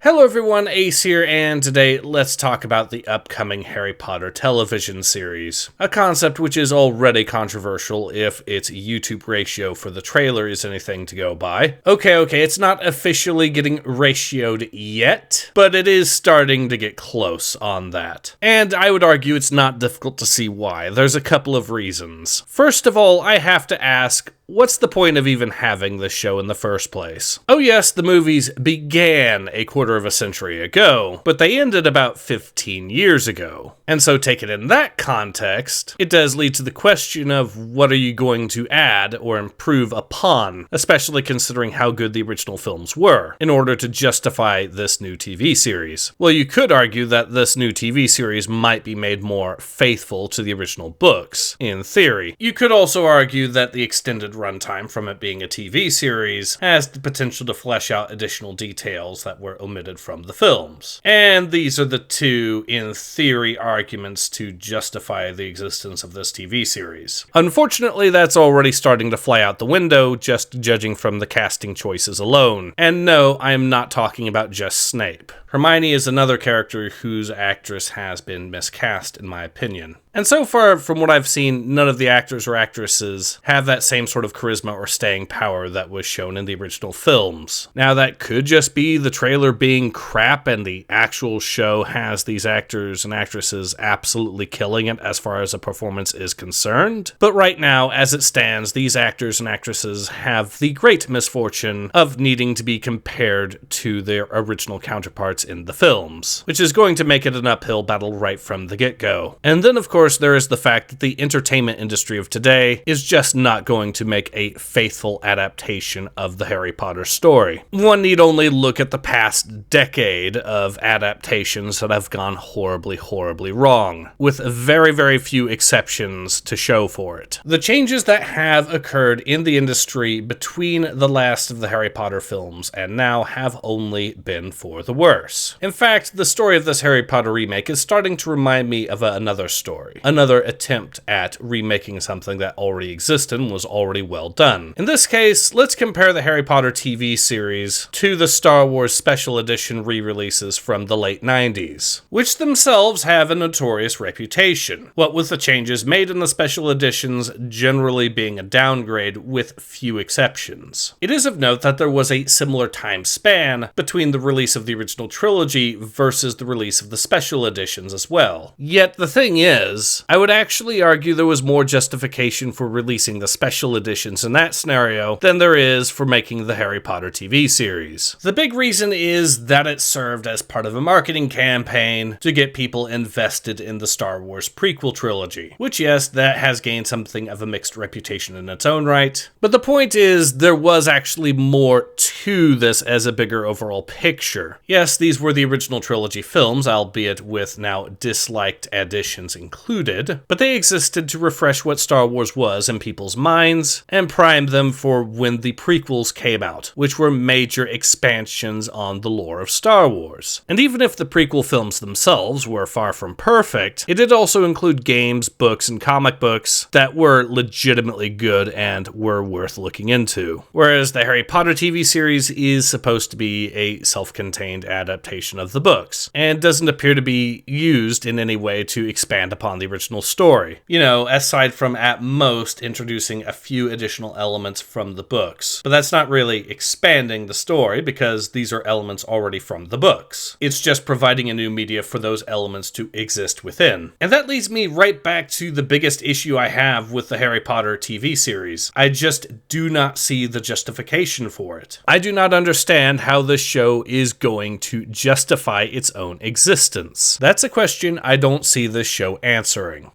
Hello everyone, Ace here, and today let's talk about the upcoming Harry Potter television series. A concept which is already controversial if its YouTube ratio for the trailer is anything to go by. Okay, it's not officially getting ratioed yet, but it is starting to get close on that. And I would argue it's not difficult to see why. There's a couple of reasons. First of all, I have to ask, what's the point of even having this show in the first place? Oh yes, the movies began a quarter of a century ago, but they ended about 15 years ago. And so taken in that context, it does lead to the question of what are you going to add or improve upon, especially considering how good the original films were, in order to justify this new TV series. Well, you could argue that this new TV series might be made more faithful to the original books, in theory. You could also argue that the extended runtime from it being a TV series has the potential to flesh out additional details that were omitted from the films. And these are the two, in theory, arguments to justify the existence of this TV series. Unfortunately, that's already starting to fly out the window, just judging from the casting choices alone. And no, I am not talking about just Snape. Hermione is another character whose actress has been miscast, in my opinion. And so far, from what I've seen, none of the actors or actresses have that same sort of charisma or staying power that was shown in the original films. Now, that could just be the trailer being crap and the actual show has these actors and actresses absolutely killing it as far as a performance is concerned. But right now, as it stands, these actors and actresses have the great misfortune of needing to be compared to their original counterparts in the films, which is going to make it an uphill battle right from the get-go. And then, of course, there is the fact that the entertainment industry of today is just not going to make a faithful adaptation of the Harry Potter story. One need only look at the past decade of adaptations that have gone horribly wrong, with very few exceptions to show for it. The changes that have occurred in the industry between the last of the Harry Potter films and now have only been for the worse. In fact, the story of this Harry Potter remake is starting to remind me of another story. Another attempt at remaking something that already existed and was already well done. In this case, let's compare the Harry Potter TV series to the Star Wars Special Edition re-releases from the late 90s, which themselves have a notorious reputation, what with the changes made in the special editions generally being a downgrade with few exceptions. It is of note that there was a similar time span between the release of the original trilogy versus the release of the special editions as well. Yet the thing is, I would actually argue there was more justification for releasing the special editions in that scenario than there is for making the Harry Potter TV series. The big reason is that it served as part of a marketing campaign to get people invested in the Star Wars prequel trilogy, which yes, that has gained something of a mixed reputation in its own right. But the point is, there was actually more to this as a bigger overall picture. Yes, these were the original trilogy films, albeit with now disliked additions included, but they existed to refresh what Star Wars was in people's minds and prime them for when the prequels came out, which were major expansions on the lore of Star Wars. And even if the prequel films themselves were far from perfect, it did also include games, books, and comic books that were legitimately good and were worth looking into. Whereas the Harry Potter TV series is supposed to be a self-contained adaptation of the books, and doesn't appear to be used in any way to expand upon the original story. You know, aside from at most introducing a few additional elements from the books. But that's not really expanding the story because these are elements already from the books. It's just providing a new media for those elements to exist within. And that leads me right back to the biggest issue I have with the Harry Potter TV series. I just do not see the justification for it. I do not understand how this show is going to justify its own existence. That's a question I don't see this show answering.